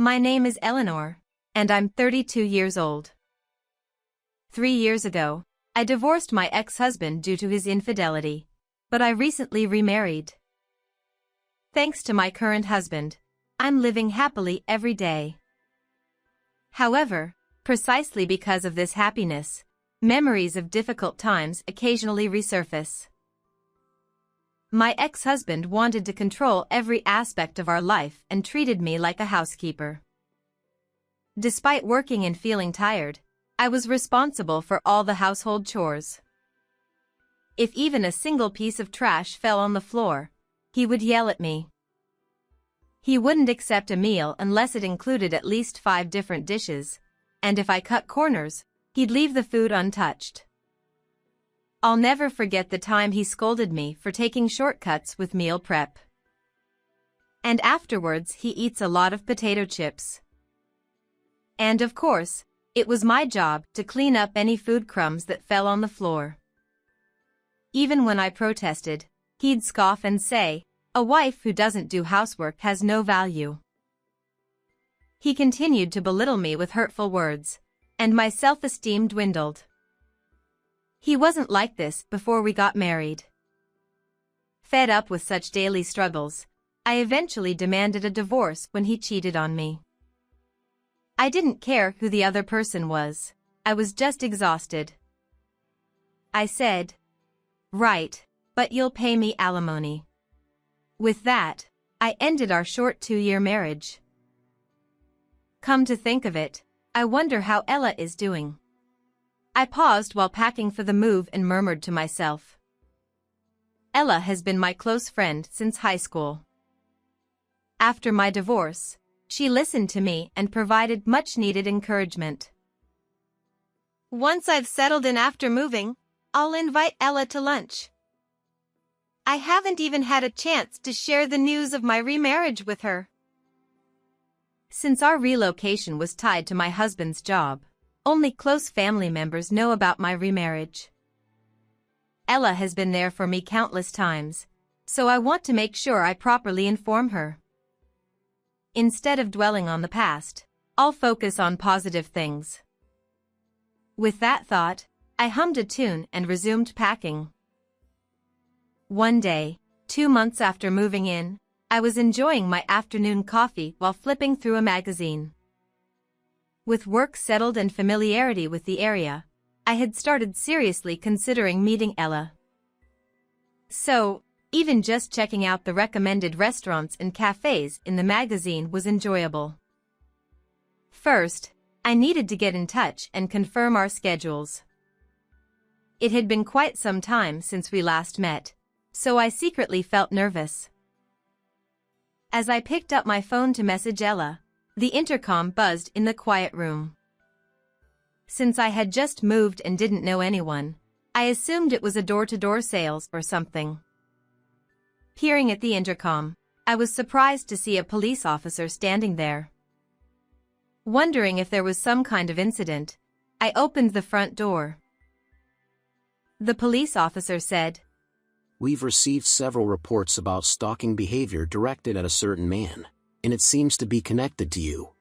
My name is Eleanor, and I'm 32 years old. 3 years ago, I divorced my ex-husband due to his infidelity, but I recently remarried. Thanks to my current husband, I'm living happily every day. However, precisely because of this happiness, memories of difficult times occasionally resurface. My ex-husband wanted to control every aspect of our life and treated me like a housekeeper. Despite working and feeling tired, I was responsible for all the household chores. If even a single piece of trash fell on the floor, he would yell at me. He wouldn't accept a meal unless it included at least 5 different dishes, and if I cut corners, he'd leave the food untouched. I'll never forget the time he scolded me for taking shortcuts with meal prep. And afterwards he eats a lot of potato chips. And of course, it was my job to clean up any food crumbs that fell on the floor. Even when I protested, he'd scoff and say, "A wife who doesn't do housework has no value." He continued to belittle me with hurtful words, and my self-esteem dwindled. He wasn't like this before we got married. Fed up with such daily struggles, I eventually demanded a divorce when he cheated on me. I didn't care who the other person was, I was just exhausted. I said, "Right, but you'll pay me alimony." With that, I ended our short 2-year marriage. Come to think of it, I wonder how Ella is doing. I paused while packing for the move and murmured to myself. Ella has been my close friend since high school. After my divorce, she listened to me and provided much-needed encouragement. Once I've settled in after moving, I'll invite Ella to lunch. I haven't even had a chance to share the news of my remarriage with her. Since our relocation was tied to my husband's job, only close family members know about my remarriage. Ella has been there for me countless times, so I want to make sure I properly inform her. Instead of dwelling on the past, I'll focus on positive things. With that thought, I hummed a tune and resumed packing. One day, 2 months after moving in, I was enjoying my afternoon coffee while flipping through a magazine. With work settled and familiarity with the area, I had started seriously considering meeting Ella. So, even just checking out the recommended restaurants and cafes in the magazine was enjoyable. First, I needed to get in touch and confirm our schedules. It had been quite some time since we last met, so I secretly felt nervous. As I picked up my phone to message Ella, the intercom buzzed in the quiet room. Since I had just moved and didn't know anyone, I assumed it was a door-to-door sales or something. Peering at the intercom, I was surprised to see a police officer standing there. Wondering if there was some kind of incident, I opened the front door. The police officer said, "We've received several reports about stalking behavior directed at a certain man, and it seems to be connected to you.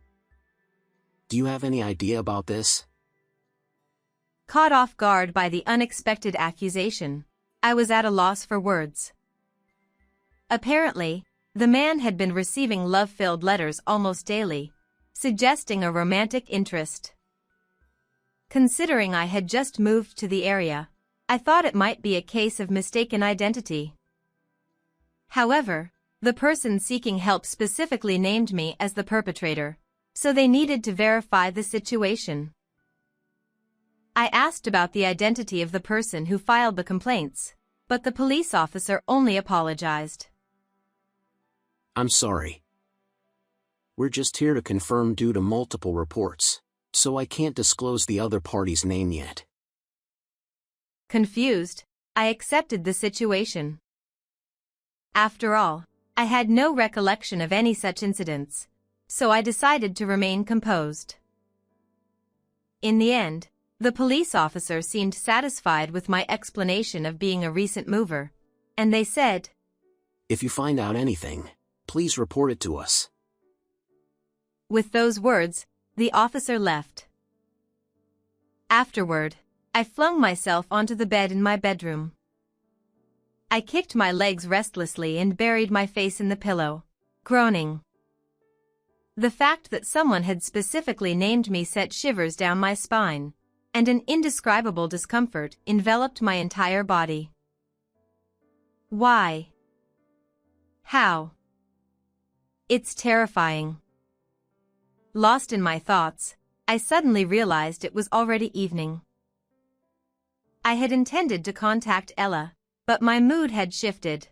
Do you have any idea about this?" Caught off guard by the unexpected accusation, I was at a loss for words. Apparently, the man had been receiving love-filled letters almost daily, suggesting a romantic interest. Considering I had just moved to the area, I thought it might be a case of mistaken identity. However, the person seeking help specifically named me as the perpetrator, so they needed to verify the situation. I asked about the identity of the person who filed the complaints, but the police officer only apologized. "I'm sorry. We're just here to confirm due to multiple reports, so I can't disclose the other party's name yet." Confused, I accepted the situation. After all, I had no recollection of any such incidents, so I decided to remain composed. In the end, the police officer seemed satisfied with my explanation of being a recent mover, and they said, "If you find out anything, please report it to us." With those words, the officer left. Afterward, I flung myself onto the bed in my bedroom. I kicked my legs restlessly and buried my face in the pillow, groaning. The fact that someone had specifically named me sent shivers down my spine, and an indescribable discomfort enveloped my entire body. Why? How? It's terrifying. Lost in my thoughts, I suddenly realized it was already evening. I had intended to contact Ella, but my mood had shifted.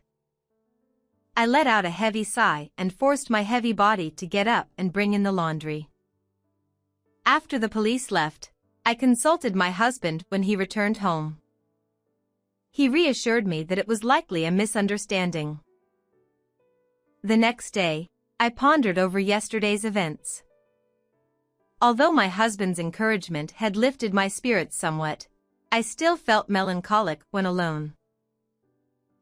I let out a heavy sigh and forced my heavy body to get up and bring in the laundry. After the police left, I consulted my husband when he returned home. He reassured me that it was likely a misunderstanding. The next day, I pondered over yesterday's events. Although my husband's encouragement had lifted my spirits somewhat, I still felt melancholic when alone.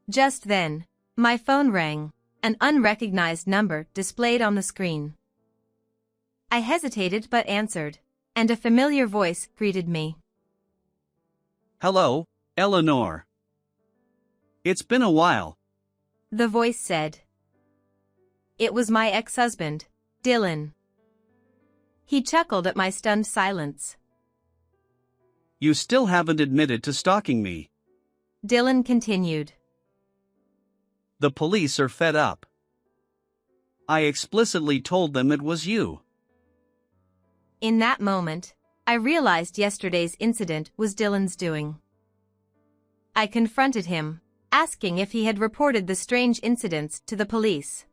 Just then, my phone rang, an unrecognized number displayed on the screen. I hesitated but answered, and a familiar voice greeted me. Hello, Eleanor. It's been a while. The voice said. It was my ex-husband, Dylan. He chuckled at my stunned silence. You still haven't admitted to stalking me. Dylan continued. The police are fed up. I explicitly told them it was you. In that moment, I realized yesterday's incident was Dylan's doing. I confronted him, asking if he had reported the strange incidents to the police.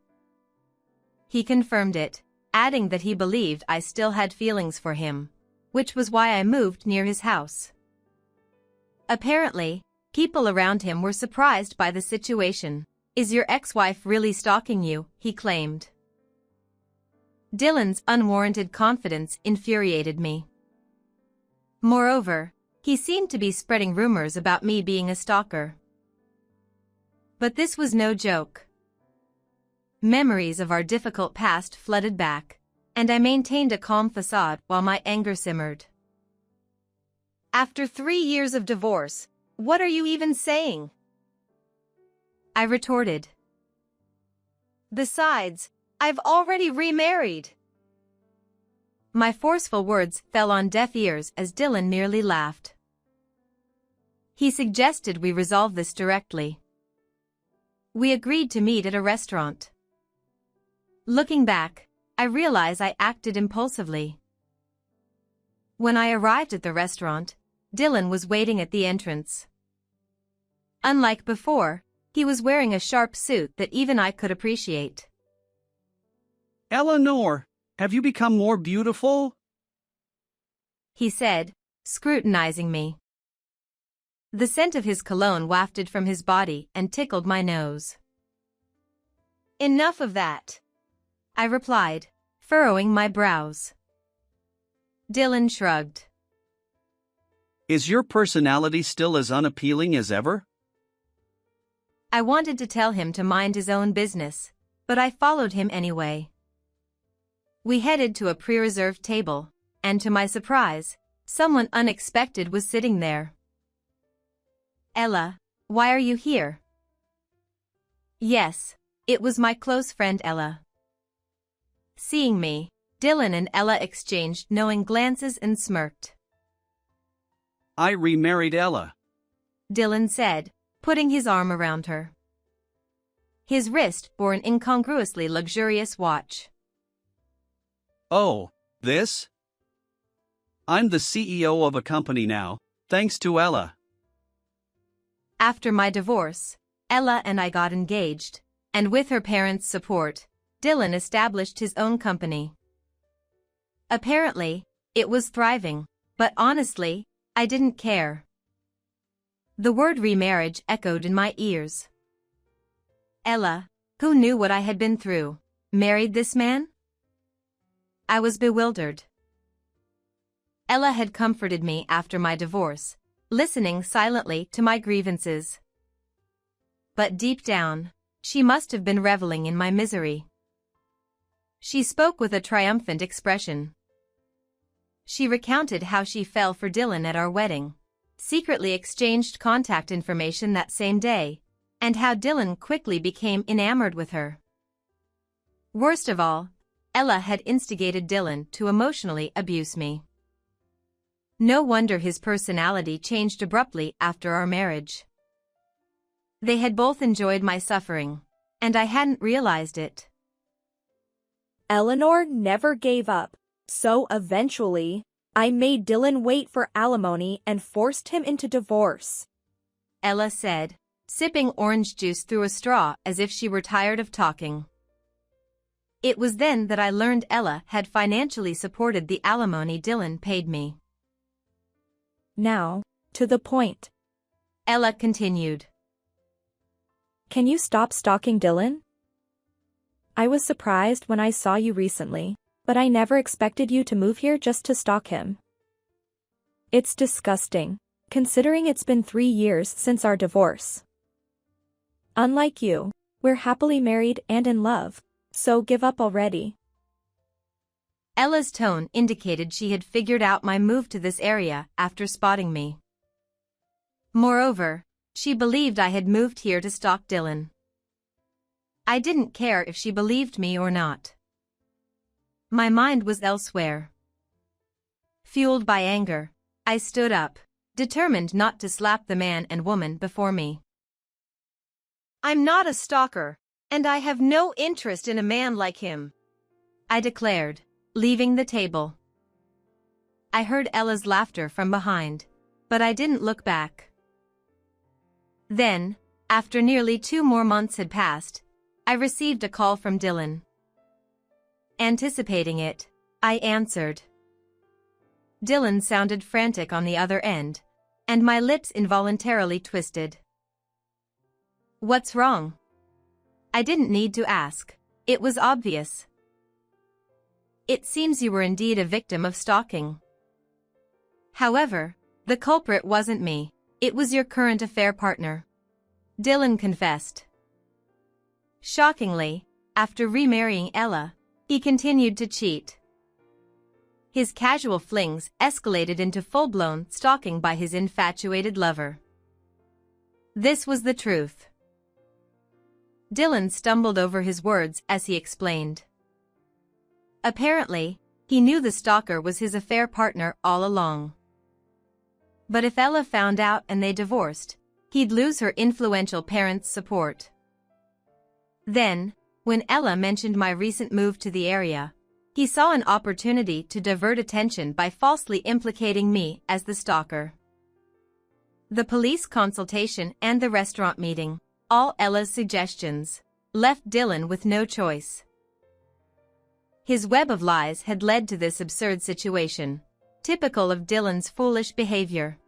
He confirmed it, adding that he believed I still had feelings for him, which was why I moved near his house. Apparently, people around him were surprised by the situation. Is your ex-wife really stalking you? He claimed. Dylan's unwarranted confidence infuriated me. Moreover, he seemed to be spreading rumors about me being a stalker. But this was no joke. Memories of our difficult past flooded back, and I maintained a calm facade while my anger simmered. After 3 years of divorce, what are you even saying? I retorted. Besides, I've already remarried. My forceful words fell on deaf ears as Dylan merely laughed. He suggested we resolve this directly. We agreed to meet at a restaurant. Looking back, I realize I acted impulsively. When I arrived at the restaurant, Dylan was waiting at the entrance. Unlike before, he was wearing a sharp suit that even I could appreciate. Eleanor, have you become more beautiful? He said, scrutinizing me. The scent of his cologne wafted from his body and tickled my nose. Enough of that, I replied, furrowing my brows. Dylan shrugged. Is your personality still as unappealing as ever? I wanted to tell him to mind his own business, but I followed him anyway. We headed to a pre-reserved table, and to my surprise, someone unexpected was sitting there. Ella, why are you here? Yes, it was my close friend Ella. Seeing me, Dylan and Ella exchanged knowing glances and smirked. I remarried Ella, Dylan said, putting his arm around her. His wrist bore an incongruously luxurious watch. Oh, this? I'm the CEO of a company now, thanks to Ella. After my divorce, Ella and I got engaged, and with her parents' support, Dylan established his own company. Apparently, it was thriving, but honestly, I didn't care. The word remarriage echoed in my ears. Ella, who knew what I had been through, married this man? I was bewildered. Ella had comforted me after my divorce, listening silently to my grievances. But deep down, she must have been reveling in my misery. She spoke with a triumphant expression. She recounted how she fell for Dylan at our wedding, secretly exchanged contact information that same day, and how Dylan quickly became enamored with her. Worst of all, Ella had instigated Dylan to emotionally abuse me. No wonder his personality changed abruptly after our marriage. They had both enjoyed my suffering, and I hadn't realized it. Eleanor never gave up, so eventually, I made Dylan wait for alimony and forced him into divorce. Ella said, sipping orange juice through a straw as if she were tired of talking. It was then that I learned Ella had financially supported the alimony Dylan paid me. Now, to the point. Ella continued. Can you stop stalking Dylan? I was surprised when I saw you recently, but I never expected you to move here just to stalk him. It's disgusting, considering it's been 3 years since our divorce. Unlike you, we're happily married and in love, so give up already. Ella's tone indicated she had figured out my move to this area after spotting me. Moreover, she believed I had moved here to stalk Dylan. I didn't care if she believed me or not. My mind was elsewhere. Fueled by anger, I stood up, determined not to slap the man and woman before me. I'm not a stalker, and I have no interest in a man like him, I declared, leaving the table. I heard Ella's laughter from behind, but I didn't look back. Then, after nearly 2 more months had passed, I received a call from Dylan. Anticipating it, I answered. Dylan sounded frantic on the other end, and my lips involuntarily twisted. What's wrong? I didn't need to ask. It was obvious. It seems you were indeed a victim of stalking. However, the culprit wasn't me, it was your current affair partner. Dylan confessed. Shockingly, after remarrying Ella, he continued to cheat. His casual flings escalated into full-blown stalking by his infatuated lover. This was the truth. Dylan stumbled over his words as he explained. Apparently, he knew the stalker was his affair partner all along. But if Ella found out and they divorced, he'd lose her influential parents' support. Then, when Ella mentioned my recent move to the area, he saw an opportunity to divert attention by falsely implicating me as the stalker. The police consultation and the restaurant meeting, all Ella's suggestions, left Dylan with no choice. His web of lies had led to this absurd situation, typical of Dylan's foolish behavior.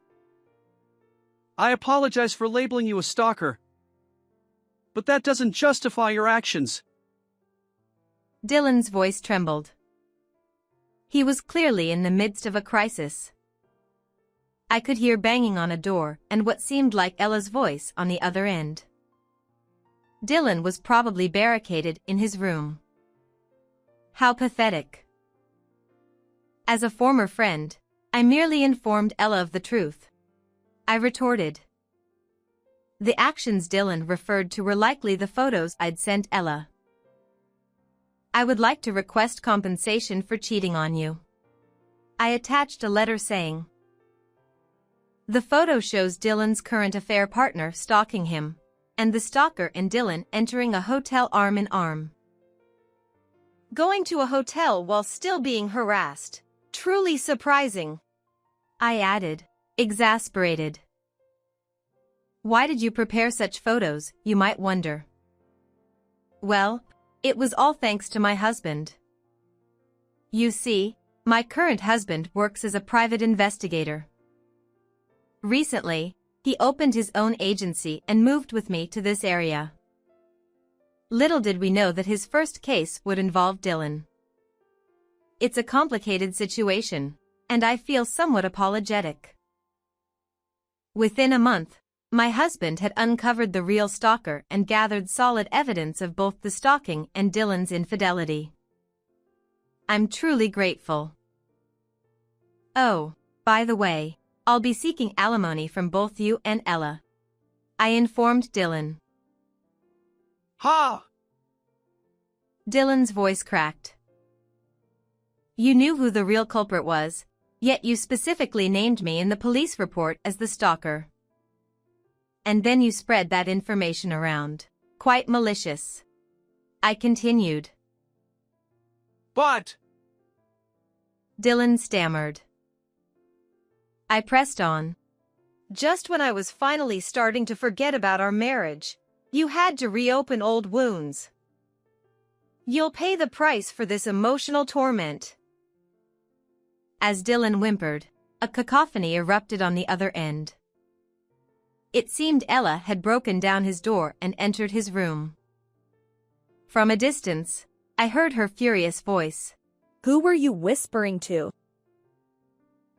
I apologize for labeling you a stalker, but that doesn't justify your actions. Dylan's voice trembled. He was clearly in the midst of a crisis. I could hear banging on a door and what seemed like Ella's voice on the other end. Dylan was probably barricaded in his room. How pathetic. As a former friend, I merely informed Ella of the truth. I retorted. The actions Dylan referred to were likely the photos I'd sent Ella. I would like to request compensation for cheating on you. I attached a letter saying. The photo shows Dylan's current affair partner stalking him, and the stalker and Dylan entering a hotel arm in arm. Going to a hotel while still being harassed. Truly surprising, I added, exasperated. Why did you prepare such photos, you might wonder? Well, it was all thanks to my husband. You see, my current husband works as a private investigator. Recently, he opened his own agency and moved with me to this area. Little did we know that his first case would involve Dylan. It's a complicated situation, and I feel somewhat apologetic. Within a month, my husband had uncovered the real stalker and gathered solid evidence of both the stalking and Dylan's infidelity. I'm truly grateful. Oh, by the way, I'll be seeking alimony from both you and Ella, I informed Dylan. Ha! Dylan's voice cracked. You knew who the real culprit was, yet you specifically named me in the police report as the stalker. And then you spread that information around. Quite malicious. I continued. But... Dylan stammered. I pressed on. Just when I was finally starting to forget about our marriage, you had to reopen old wounds. You'll pay the price for this emotional torment. As Dylan whimpered, a cacophony erupted on the other end. It seemed Ella had broken down his door and entered his room. From a distance, I heard her furious voice. Who were you whispering to?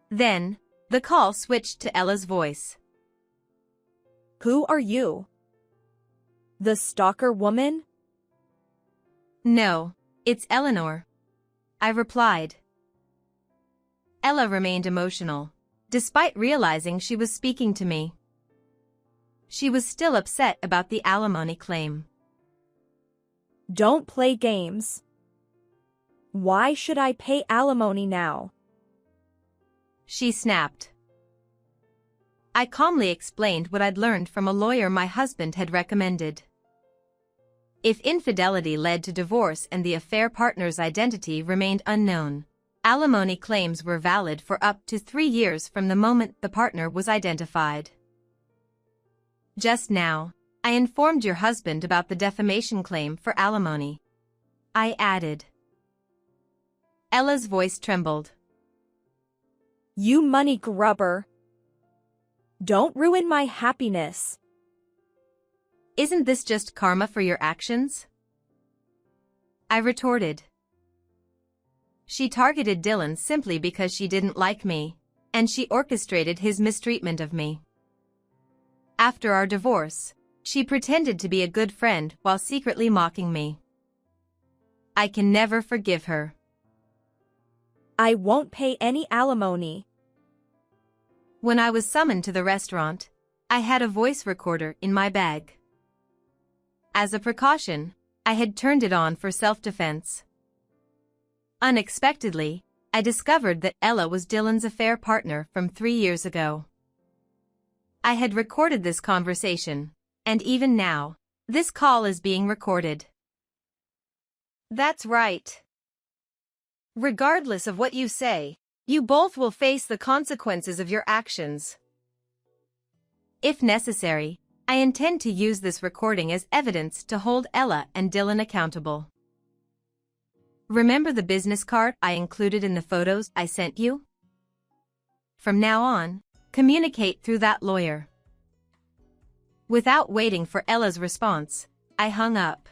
Then, the call switched to Ella's voice. Who are you? The stalker woman? No, it's Eleanor, I replied. Ella remained emotional, despite realizing she was speaking to me. She was still upset about the alimony claim. Don't play games. Why should I pay alimony now? She snapped. I calmly explained what I'd learned from a lawyer my husband had recommended. If infidelity led to divorce and the affair partner's identity remained unknown, alimony claims were valid for up to 3 years from the moment the partner was identified. Just now, I informed your husband about the defamation claim for alimony, I added. Ella's voice trembled. You money grubber. Don't ruin my happiness. Isn't this just karma for your actions? I retorted. She targeted Dylan simply because she didn't like me, and she orchestrated his mistreatment of me. After our divorce, she pretended to be a good friend while secretly mocking me. I can never forgive her. I won't pay any alimony. When I was summoned to the restaurant, I had a voice recorder in my bag. As a precaution, I had turned it on for self-defense. Unexpectedly, I discovered that Ella was Dylan's affair partner from 3 years ago. I had recorded this conversation, and even now, this call is being recorded. That's right. Regardless of what you say, you both will face the consequences of your actions. If necessary, I intend to use this recording as evidence to hold Ella and Dylan accountable. Remember the business card I included in the photos I sent you? From now on, communicate through that lawyer. Without waiting for Ella's response, I hung up.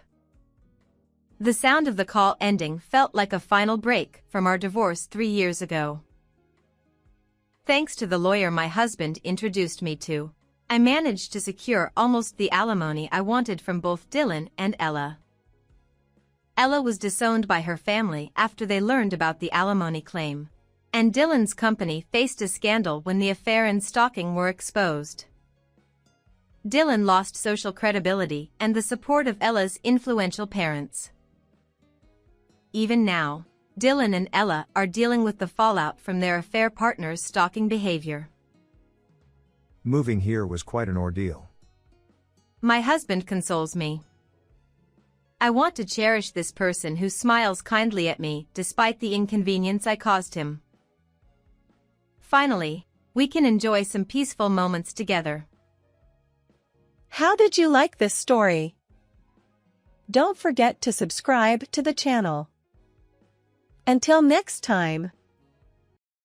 The sound of the call ending felt like a final break from our divorce 3 years ago. Thanks to the lawyer my husband introduced me to, I managed to secure almost the alimony I wanted from both Dylan and Ella. Ella was disowned by her family after they learned about the alimony claim, and Dylan's company faced a scandal when the affair and stalking were exposed. Dylan lost social credibility and the support of Ella's influential parents. Even now, Dylan and Ella are dealing with the fallout from their affair partner's stalking behavior. Moving here was quite an ordeal. My husband consoles me. I want to cherish this person who smiles kindly at me despite the inconvenience I caused him. Finally, we can enjoy some peaceful moments together. How did you like this story? Don't forget to subscribe to the channel. Until next time.